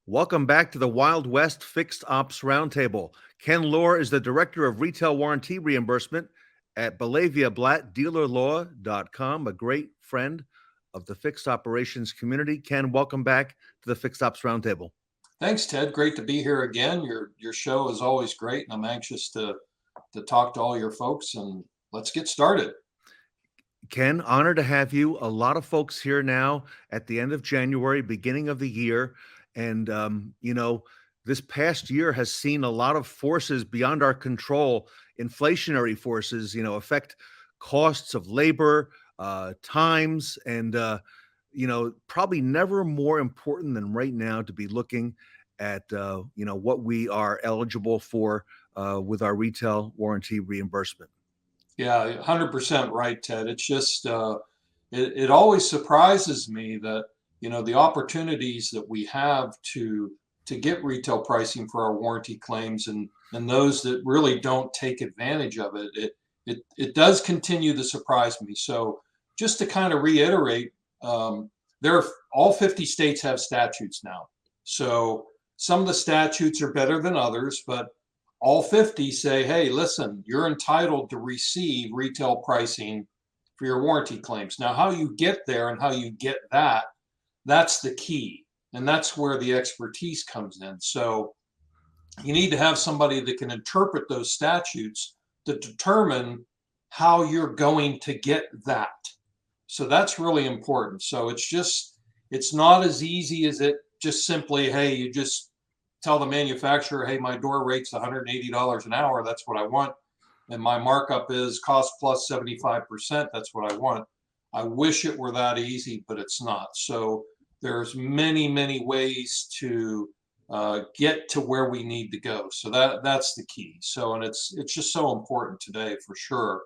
Welcome back to the Wild West Fixed Ops Roundtable. Ken Lohr is the Director of Retail Warranty Reimbursement at Belavia Blatt, dealerlaw.com, a great friend of the fixed operations community. Ken, welcome back to the Fixed Ops Roundtable. Thanks, Ted. Great to be here again. Your show is always great, and I'm anxious to talk to all your folks. And let's get started. Ken, honored to have you. A lot of folks here now at the end of January, beginning of the year. And, this past year has seen a lot of forces beyond our control, inflationary forces, affect costs of labor, times, and, probably never more important than right now to be looking at, what we are eligible for with our retail warranty reimbursement. Yeah, 100% right, Ted. It's just it always surprises me that the opportunities that we have to get retail pricing for our warranty claims and those that really don't take advantage of it does continue to surprise me. So just to kind of reiterate, all 50 states have statutes now. So some of the statutes are better than others, but all 50 say, hey, listen, you're entitled to receive retail pricing for your warranty claims. Now, how you get there and how you get that, that's the key. And that's where the expertise comes in. So you need to have somebody that can interpret those statutes to determine how you're going to get that. So that's really important. So it's not as easy as it just simply, hey, you just tell the manufacturer, hey, my door rate's $180 an hour. That's what I want. And my markup is cost plus 75%. That's what I want. I wish it were that easy, but it's not. So there's many, many ways to get to where we need to go. So that's the key. So, and it's just so important today for sure.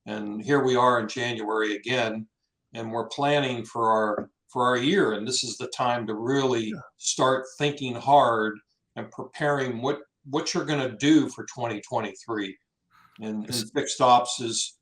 And here we are in January again, and we're planning for our year. And this is the time to really start thinking hard and preparing what you're going to do for 2023. And fixed ops is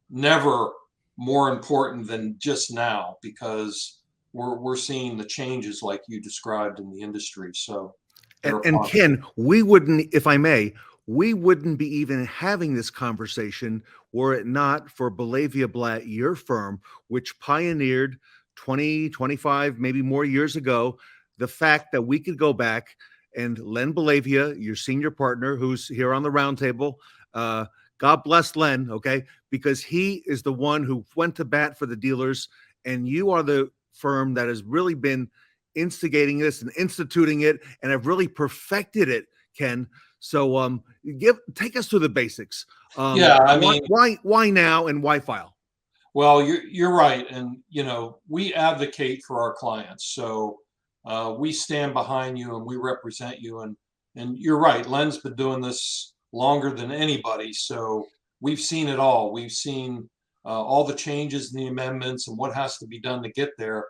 never more important than just now, because we're seeing the changes like you described in the industry. So and Ken, we wouldn't, if I may, we wouldn't be even having this conversation were it not for Belavia Blatt, your firm, which pioneered 20, 25, maybe more years ago, the fact that we could go back and Len Belavia, your senior partner, who's here on the roundtable, God bless Len, okay, because he is the one who went to bat for the dealers, and you are the firm that has really been instigating this and instituting it and have really perfected it, Ken. So take us through the basics. Yeah, I mean, why now and why file? Well, you're right, and we advocate for our clients, so we stand behind you and we represent you, and you're right. Len's been doing this longer than anybody, so we've seen it all. We've seen all the changes and the amendments and what has to be done to get there.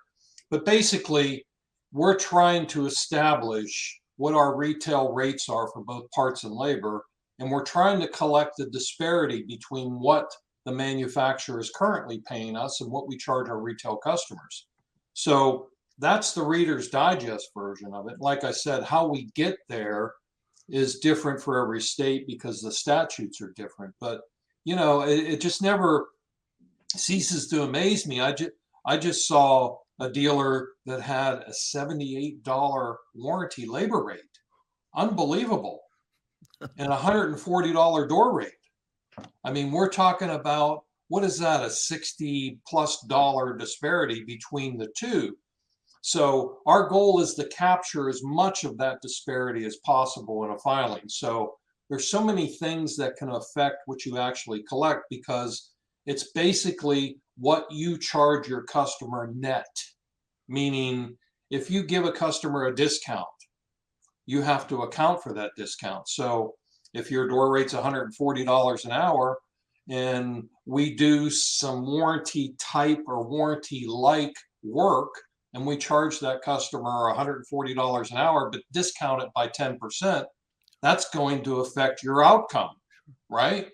But basically, we're trying to establish what our retail rates are for both parts and labor, and we're trying to collect the disparity between what the manufacturer is currently paying us and what we charge our retail customers. So that's the Reader's Digest version of it. Like I said, how we get there is different for every state because the statutes are different. But it just never ceases to amaze me. I just saw a dealer that had a $78 warranty labor rate, unbelievable, and a $140 door rate. I mean, we're talking about, what is that, a $60+ disparity between the two. So our goal is to capture as much of that disparity as possible in a filing. So there's so many things that can affect what you actually collect, because it's basically what you charge your customer net. Meaning, if you give a customer a discount, you have to account for that discount. So if your door rate's $140 an hour and we do some warranty type or warranty like work, and we charge that customer $140 an hour, but discount it by 10%, that's going to affect your outcome, right?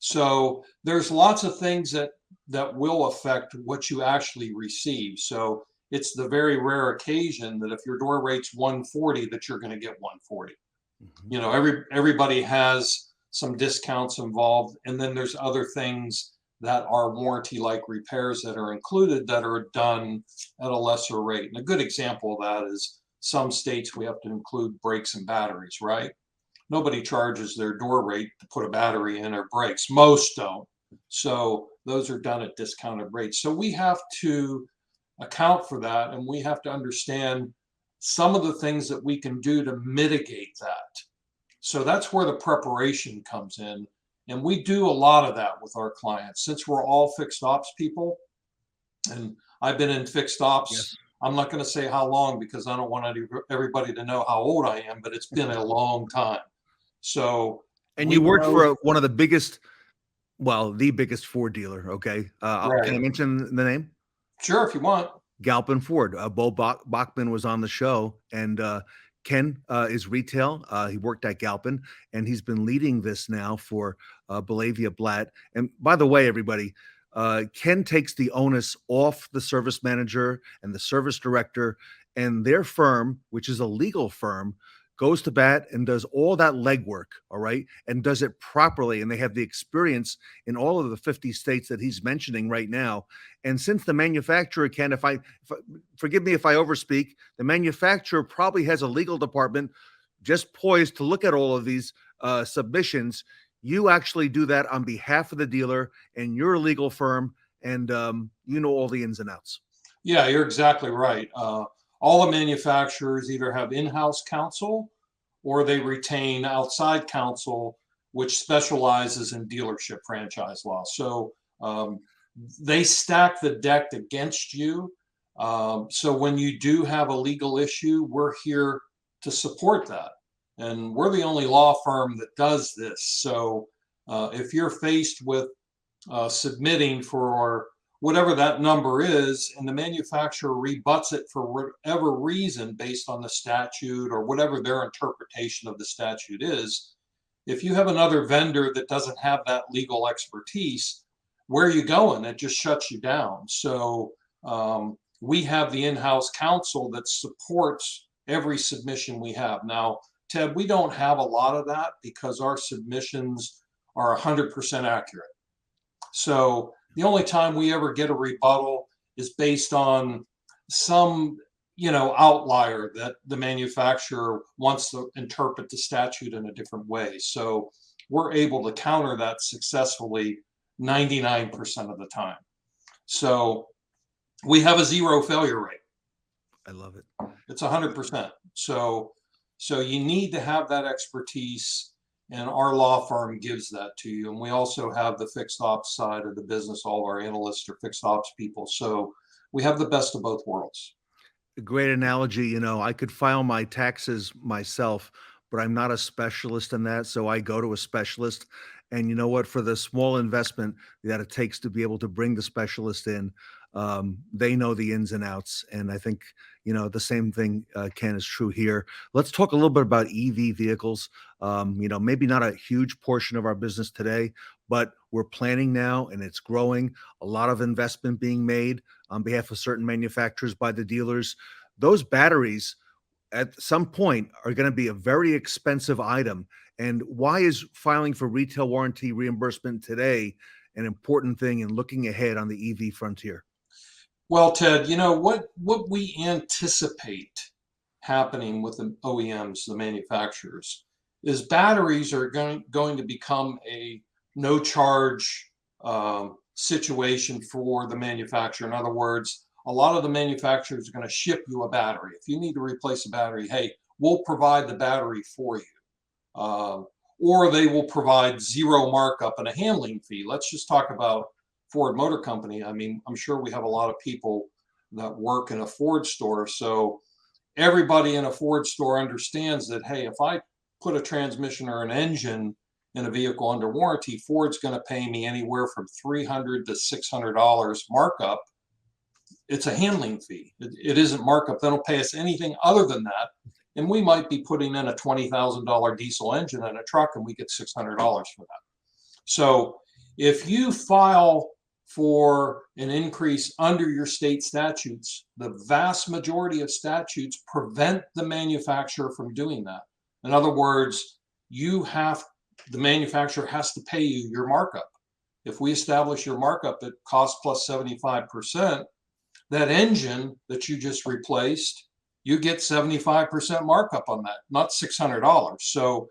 So there's lots of things that will affect what you actually receive. So it's the very rare occasion that if your door rate's 140, that you're going to get 140. Mhm. You know, everybody has some discounts involved, and then there's other things that are warranty like repairs that are included that are done at a lesser rate. And a good example of that is some states we have to include brakes and batteries, right? Nobody charges their door rate to put a battery in or brakes. Most don't. So those are done at discounted rates. So we have to account for that, and we have to understand some of the things that we can do to mitigate that. So that's where the preparation comes in. And we do a lot of that with our clients. Since we're all fixed ops people, and I've been in fixed ops, Yes. I'm not going to say how long because I don't want everybody to know how old I am, but it's been a long time. So And we you worked know, for one of the biggest, well, the biggest Ford dealer. Okay. Can right. I mention the name? Sure, if you want. Galpin Ford. Bo Bachman was on the show, and Ken is retail. He worked at Galpin, and he's been leading this now for Belavia Blatt. And by the way, everybody, Ken takes the onus off the service manager and the service director, and their firm, which is a legal firm, goes to bat and does all that legwork, all right, and does it properly. And they have the experience in all of the 50 states that he's mentioning right now. And since the manufacturer can, forgive me if I overspeak, the manufacturer probably has a legal department just poised to look at all of these submissions. You actually do that on behalf of the dealer and your legal firm, and you know all the ins and outs. Yeah, you're exactly right. All the manufacturers either have in-house counsel or they retain outside counsel, which specializes in dealership franchise law. So they stack the deck against you. So when you do have a legal issue, we're here to support that. And we're the only law firm that does this. So if you're faced with submitting for whatever that number is, and the manufacturer rebuts it for whatever reason based on the statute or whatever their interpretation of the statute is, if you have another vendor that doesn't have that legal expertise, where are you going? It just shuts you down. So we have the in-house counsel that supports every submission we have. Now, Ted, we don't have a lot of that because our submissions are 100% accurate. So the only time we ever get a rebuttal is based on some, outlier that the manufacturer wants to interpret the statute in a different way. So we're able to counter that successfully 99% of the time. So we have a zero failure rate. I love it. It's 100%. So you need to have that expertise, and our law firm gives that to you. And we also have the fixed ops side of the business. All our analysts are fixed ops people. So we have the best of both worlds. A great analogy. I could file my taxes myself, but I'm not a specialist in that. So I go to a specialist. And you know what? For the small investment that it takes to be able to bring the specialist in, they know the ins and outs. And I think, the same thing, Ken, is true here. Let's talk a little bit about EV vehicles. Maybe not a huge portion of our business today, but we're planning now and it's growing. A lot of investment being made on behalf of certain manufacturers by the dealers. Those batteries at some point are going to be a very expensive item. And why is filing for retail warranty reimbursement today an important thing in looking ahead on the EV frontier? Well, Ted, what we anticipate happening with the OEMs, the manufacturers, is batteries are going to become a no charge situation for the manufacturer. In other words, a lot of the manufacturers are going to ship you a battery. If you need to replace a battery, hey, we'll provide the battery for you. Or they will provide zero markup and a handling fee. Let's just talk about Ford Motor Company. I mean, I'm sure we have a lot of people that work in a Ford store. So everybody in a Ford store understands that, hey, if I put a transmission or an engine in a vehicle under warranty, Ford's going to pay me anywhere from $300 to $600 markup. It's a handling fee. It isn't markup. They don't pay us anything other than that. And we might be putting in a $20,000 diesel engine in a truck and we get $600 for that. So if you file for an increase under your state statutes, the vast majority of statutes prevent the manufacturer from doing that. In other words, the manufacturer has to pay you your markup. If we establish your markup at cost plus 75%, that engine that you just replaced, you get 75% markup on that, not $600. So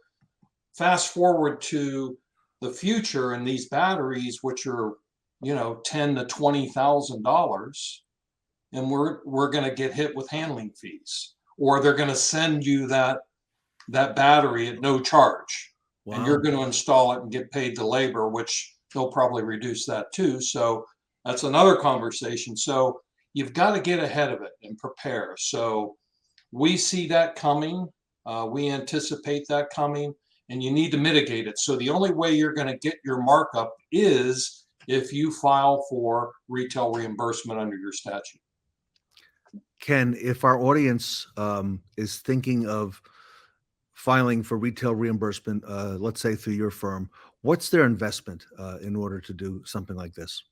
fast forward to the future, and these batteries, which are, $10,000 to $20,000, and we're going to get hit with handling fees, or they're going to send you that battery at no charge. Wow. And you're going to install it and get paid the labor, which they'll probably reduce that too. So that's another conversation. So you've got to get ahead of it and prepare. So we see that coming. We anticipate that coming, and you need to mitigate it. So the only way you're going to get your markup is if you file for retail reimbursement under your statute. Ken, if our audience is thinking of filing for retail reimbursement, let's say through your firm, what's their investment in order to do something like this?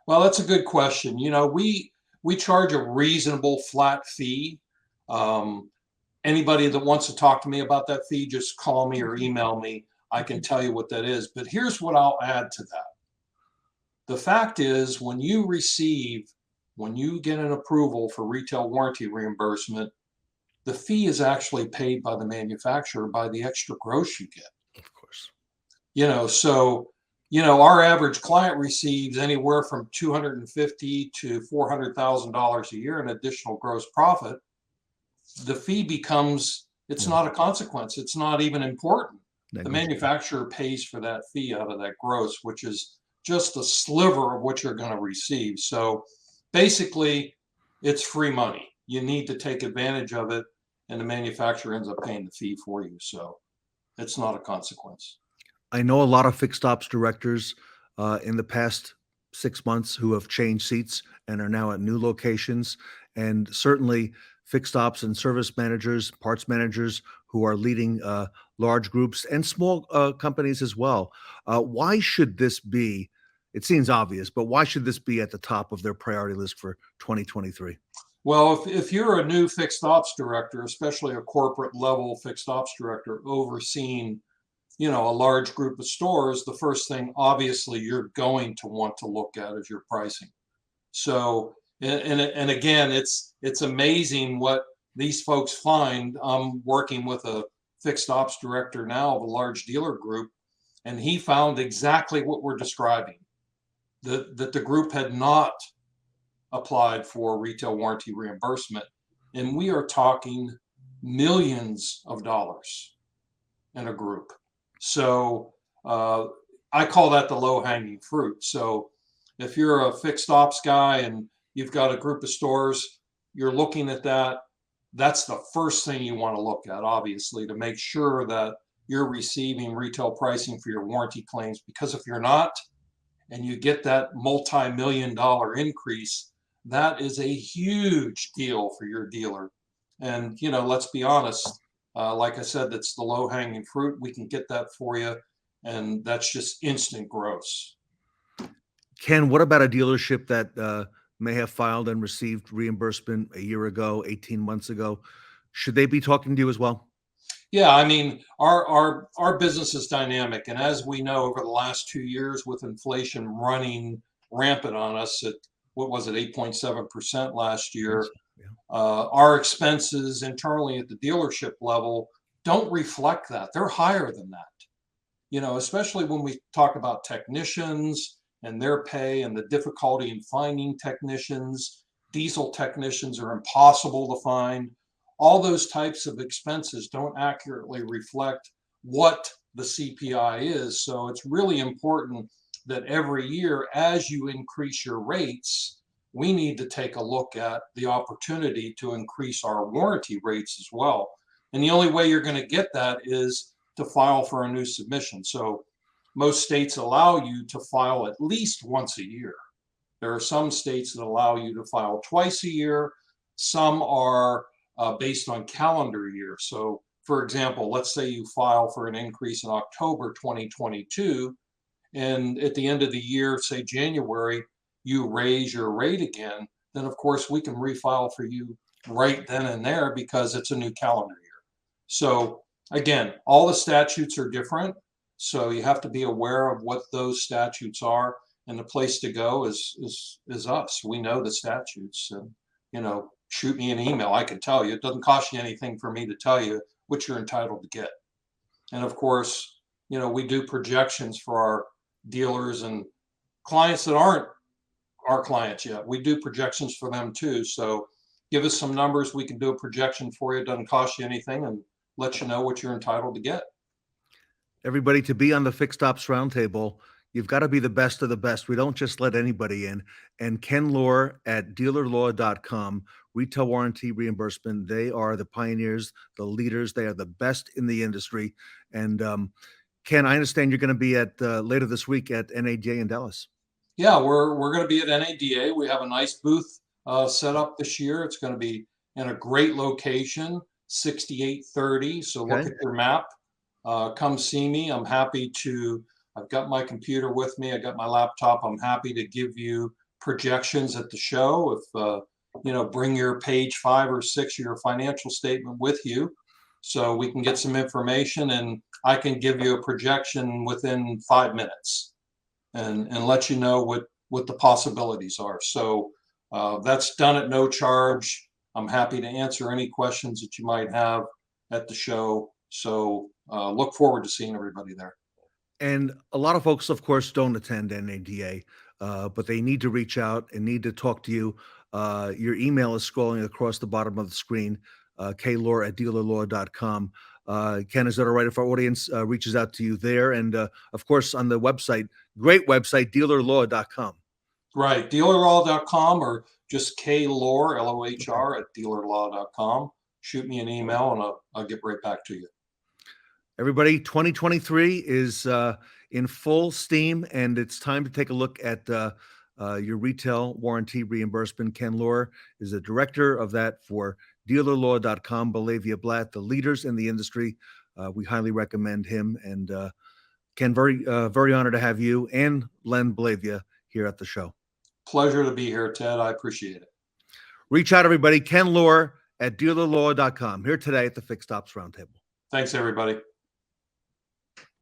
Well, that's a good question. We charge a reasonable flat fee. Anybody that wants to talk to me about that fee, just call me or email me. I can tell you what that is. But here's what I'll add to that. The fact is, when you get an approval for retail warranty reimbursement, the fee is actually paid by the manufacturer by the extra gross you get. Of course. So our average client receives anywhere from $250,000 to $400,000 a year in additional gross profit. The fee becomes, it's not a consequence. It's not even important. The manufacturer pays for that fee out of that gross, which is just a sliver of what you're going to receive. So basically, it's free money. You need to take advantage of it, and the manufacturer ends up paying the fee for you. So it's not a consequence. I know a lot of fixed ops directors in the past 6 months who have changed seats and are now at new locations, and certainly fixed ops and service managers, parts managers who are leading large groups and small companies as well. Why should this be? It seems obvious, but why should this be at the top of their priority list for 2023? Well, if you're a new fixed ops director, especially a corporate level fixed ops director overseeing, a large group of stores, the first thing obviously you're going to want to look at is your pricing. So, and again, it's amazing what these folks find. I'm working with a fixed ops director now of a large dealer group, and he found exactly what we're describing, that the group had not applied for retail warranty reimbursement. And we are talking millions of dollars in a group. So I call that the low-hanging fruit. So if you're a fixed ops guy and you've got a group of stores, you're looking at that. That's the first thing you want to look at, obviously, to make sure that you're receiving retail pricing for your warranty claims. Because if you're not, and you get that multi-million-dollar increase, that is a huge deal for your dealer. And, let's be honest, like I said, that's the low-hanging fruit. We can get that for you, and that's just instant gross. Ken, what about a dealership that may have filed and received reimbursement a year ago, 18 months ago? Should they be talking to you as well? Yeah, I mean, our business is dynamic, and as we know, over the last 2 years, with inflation running rampant on us at, what was it, 8.7% last year, our expenses internally at the dealership level don't reflect that. They're higher than that. Especially when we talk about technicians and their pay and the difficulty in finding technicians. Diesel technicians are impossible to find. All those types of expenses don't accurately reflect what the CPI is. So it's really important that every year, as you increase your rates, we need to take a look at the opportunity to increase our warranty rates as well. And the only way you're going to get that is to file for a new submission. So most states allow you to file at least once a year. There are some states that allow you to file twice a year. Some are based on calendar year. So, for example, let's say you file for an increase in October 2022, and at the end of the year, say January, you raise your rate again, then of course we can refile for you right then and there because it's a new calendar year. So again, all the statutes are different. So you have to be aware of what those statutes are, and the place to go is us. We know the statutes, and shoot me an email. I can tell you. It doesn't cost you anything for me to tell you what you're entitled to get. And of course, we do projections for our dealers and clients that aren't our clients yet. We do projections for them too. So give us some numbers. We can do a projection for you. It doesn't cost you anything, and let you know what you're entitled to get. Everybody, to be on the Fixed Ops Roundtable, you've got to be the best of the best. We don't just let anybody in. And Ken Lohr at dealerlaw.com, retail warranty reimbursement. They are the pioneers, the leaders. They are the best in the industry. And Ken, I understand you're going to be at later this week at NADA in Dallas. Yeah, we're going to be at NADA. We have a nice booth set up this year. It's going to be in a great location, 6830. So look at your map. Come see me. I'm happy to. I've got my computer with me. I got my laptop. I'm happy to give you projections at the show. If bring your page 5 or 6 of your financial statement with you, so we can get some information, and I can give you a projection within 5 minutes, and let you know what the possibilities are. So that's done at no charge. I'm happy to answer any questions that you might have at the show. So look forward to seeing everybody there. And a lot of folks, of course, don't attend NADA, but they need to reach out and need to talk to you. Your email is scrolling across the bottom of the screen, klohr at dealerlaw.com. Ken, is that all right if our audience reaches out to you there? And of course, on the website, great website, dealerlaw.com. Right, dealerlaw.com, or just Lohr, Lohr, at dealerlaw.com. Shoot me an email and I'll get right back to you. Everybody, 2023 is in full steam, and it's time to take a look at your retail warranty reimbursement. Ken Lohr is the director of that for dealerlaw.com, Bellavia Blatt, the leaders in the industry. We highly recommend him. And Ken, very honored to have you and Len Bellavia here at the show. Pleasure to be here, Ted. I appreciate it. Reach out, everybody. Ken Lohr at dealerlaw.com, here today at the Fixed Ops Roundtable. Thanks, everybody.